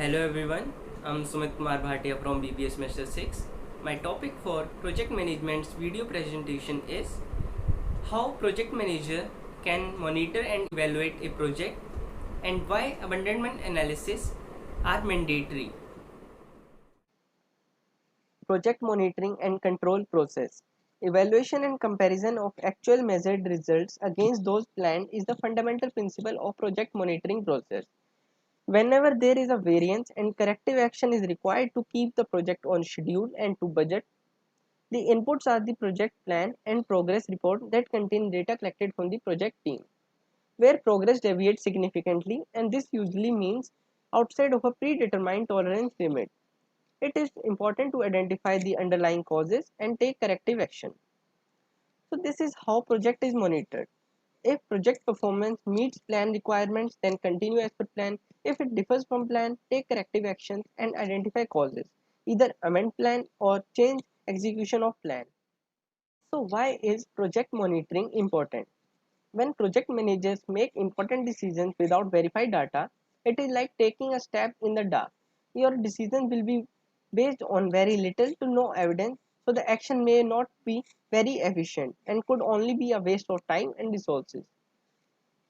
Hello everyone, I'm Sumit Kumar Bhatia from BBS Semester 6. My topic for project management's video presentation is how project manager can monitor and evaluate a project and why abandonment analysis are mandatory. Project monitoring and control process. Evaluation and comparison of actual measured results against those planned is the fundamental principle of project monitoring process. Whenever there is a variance and corrective action is required to keep the project on schedule and to budget, the inputs are the project plan and progress report that contain data collected from the project team. Where progress deviates significantly, and this usually means outside of a predetermined tolerance limit, it is important to identify the underlying causes and take corrective action. So this is how project is monitored. If project performance meets plan requirements, then continue as per plan. If it differs from plan, take corrective actions and identify causes. Either amend plan or change execution of plan. So why is project monitoring important? When project managers make important decisions without verified data, it is like taking a step in the dark. Your decision will be based on very little to no evidence, so the action may not be very efficient and could only be a waste of time and resources.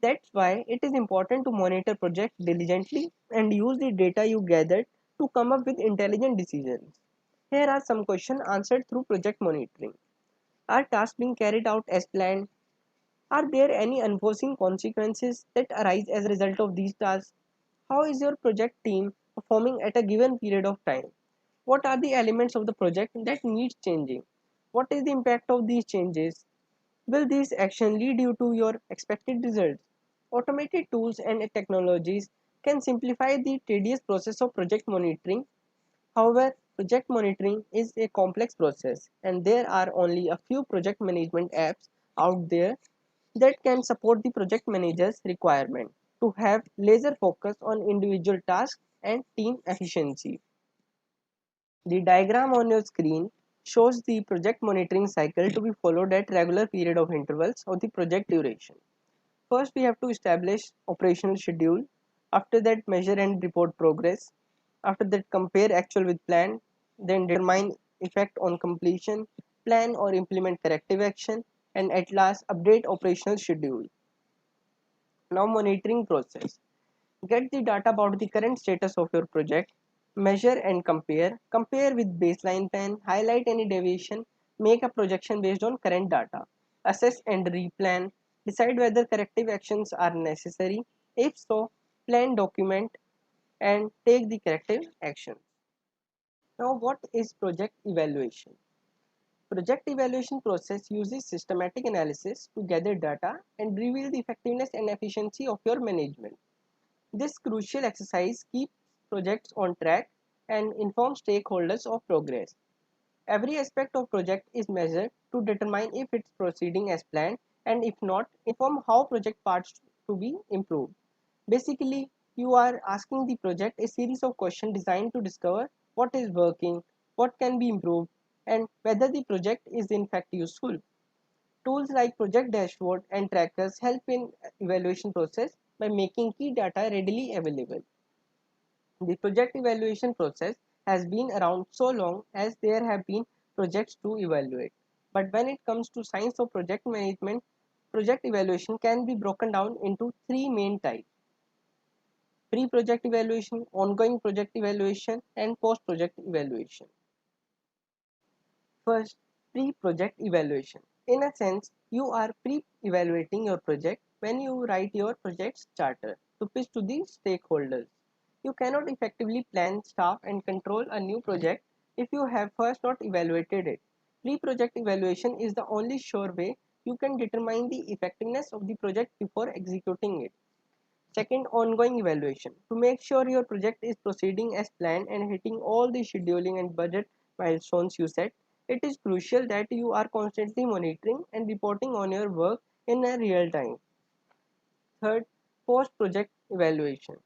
That's why it is important to monitor projects diligently and use the data you gathered to come up with intelligent decisions. Here are some questions answered through project monitoring. Are tasks being carried out as planned? Are there any unforeseen consequences that arise as a result of these tasks? How is your project team performing at a given period of time? What are the elements of the project that needs changing? What is the impact of these changes? Will these actions lead you to your expected results? Automated tools and technologies can simplify the tedious process of project monitoring. However, project monitoring is a complex process and there are only a few project management apps out there that can support the project manager's requirement to have laser focus on individual tasks and team efficiency. The diagram on your screen shows the project monitoring cycle to be followed at regular period of intervals of the project duration. First, we have to establish operational schedule. After that, measure and report progress. After that, compare actual with plan. Then determine effect on completion, plan or implement corrective action, and at last, update operational schedule. Now, monitoring process. Get the data about the current status of your project. Measure and compare. Compare with baseline plan. Highlight any deviation. Make a projection based on current data. Assess and replan. Decide whether corrective actions are necessary. If so, plan, document, and take the corrective action. Now, what is project evaluation? Project evaluation process uses systematic analysis to gather data and reveal the effectiveness and efficiency of your management. This crucial exercise keeps projects on track and informs stakeholders of progress. Every aspect of project is measured to determine if it's proceeding as planned, and if not, inform how project parts to be improved. Basically, you are asking the project a series of questions designed to discover what is working, what can be improved, and whether the project is in fact useful. Tools like Project Dashboard and trackers help in evaluation process by making key data readily available. The project evaluation process has been around so long as there have been projects to evaluate. But when it comes to science of project management, project evaluation can be broken down into three main types: pre-project evaluation, ongoing project evaluation, and post-project evaluation. First, pre-project evaluation. In a sense, you are pre-evaluating your project when you write your project's charter to pitch to the stakeholders. You cannot effectively plan, staff, and control a new project if you have first not evaluated it. Pre-project evaluation is the only sure way you can determine the effectiveness of the project before executing it. Second, ongoing evaluation. To make sure your project is proceeding as planned and hitting all the scheduling and budget milestones you set, it is crucial that you are constantly monitoring and reporting on your work in a real time. Third, post-project evaluation.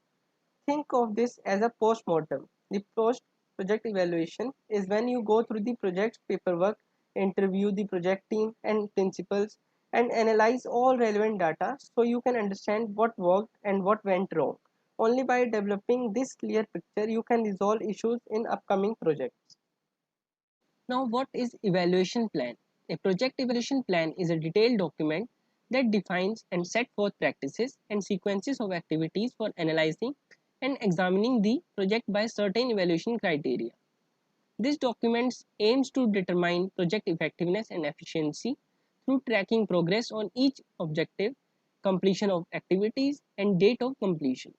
Think of this as a post-mortem. The post-project evaluation is when you go through the project paperwork, interview the project team and principals, and analyze all relevant data so you can understand what worked and what went wrong. Only by developing this clear picture you can resolve issues in upcoming projects. Now, what is evaluation plan? A project evaluation plan is a detailed document that defines and set forth practices and sequences of activities for analyzing and examining the project by certain evaluation criteria. This document aims to determine project effectiveness and efficiency through tracking progress on each objective, completion of activities, and date of completion.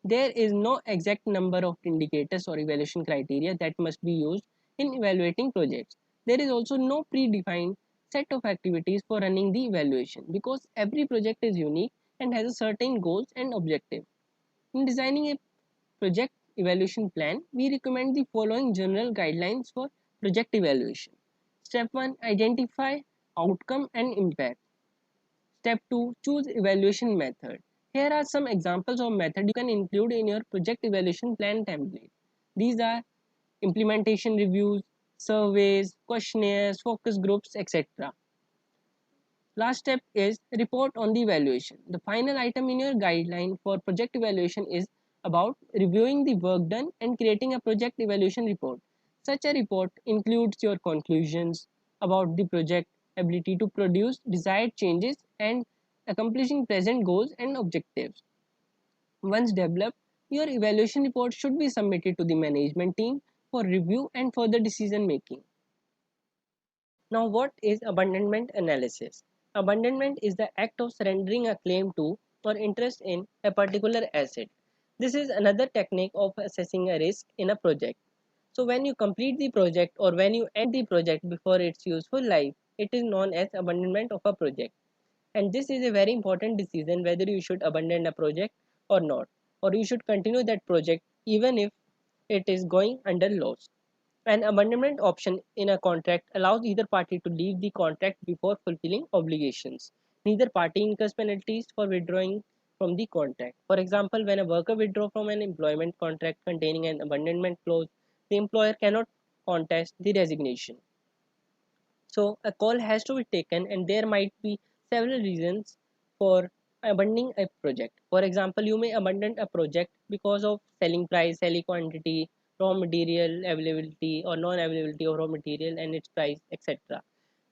There is no exact number of indicators or evaluation criteria that must be used in evaluating projects. There is also no predefined set of activities for running the evaluation because every project is unique and has a certain goals and objective. In designing a project evaluation plan, we recommend the following general guidelines for project evaluation. Step 1, identify outcome and impact. Step 2, choose evaluation method. Here are some examples of method you can include in your project evaluation plan template. These are implementation reviews, surveys, questionnaires, focus groups, etc. Last step is report on the evaluation. The final item in your guideline for project evaluation is about reviewing the work done and creating a project evaluation report. Such a report includes your conclusions about the project, ability to produce desired changes, and accomplishing present goals and objectives. Once developed, your evaluation report should be submitted to the management team for review and further decision making. Now, what is abandonment analysis? Abandonment is the act of surrendering a claim to or interest in a particular asset. This is another technique of assessing a risk in a project. So, when you complete the project or when you end the project before its useful life, it is known as abandonment of a project. And this is a very important decision whether you should abandon a project or not, or you should continue that project even if it is going under loss. An abandonment option in a contract allows either party to leave the contract before fulfilling obligations. Neither party incurs penalties for withdrawing from the contract. For example, when a worker withdraws from an employment contract containing an abandonment clause, the employer cannot contest the resignation. So, a call has to be taken, and there might be several reasons for abandoning a project. For example, you may abandon a project because of selling price, selling quantity, raw material availability or non-availability of raw material and its price, etc.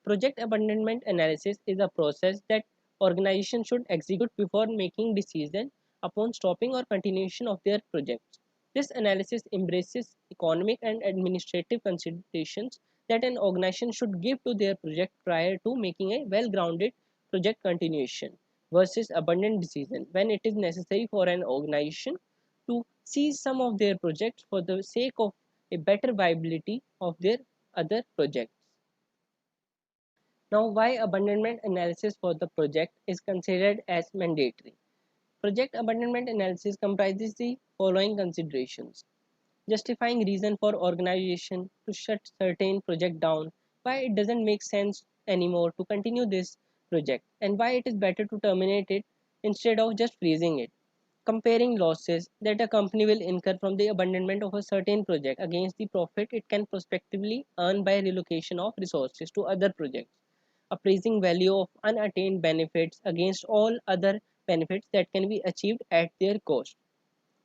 Project abandonment analysis is a process that organizations should execute before making decision upon stopping or continuation of their projects. This analysis embraces economic and administrative considerations that an organization should give to their project prior to making a well-grounded project continuation versus abandoned decision when it is necessary for an organization to cease some of their projects for the sake of a better viability of their other projects. Now, why abandonment analysis for the project is considered as mandatory? Project abandonment analysis comprises the following considerations: justifying reason for organization to shut certain project down, why it doesn't make sense anymore to continue this project, and why it is better to terminate it instead of just freezing it. Comparing losses that a company will incur from the abandonment of a certain project against the profit it can prospectively earn by relocation of resources to other projects. Appraising value of unattained benefits against all other benefits that can be achieved at their cost.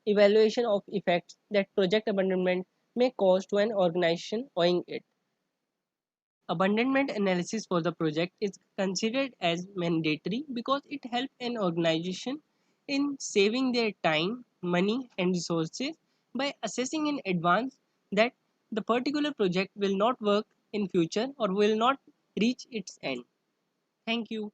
Evaluation of effects that project abandonment may cause to an organization owing it. Abandonment analysis for the project is considered as mandatory because it helps an organization in saving their time, money, and resources by assessing in advance that the particular project will not work in future or will not reach its end. Thank you.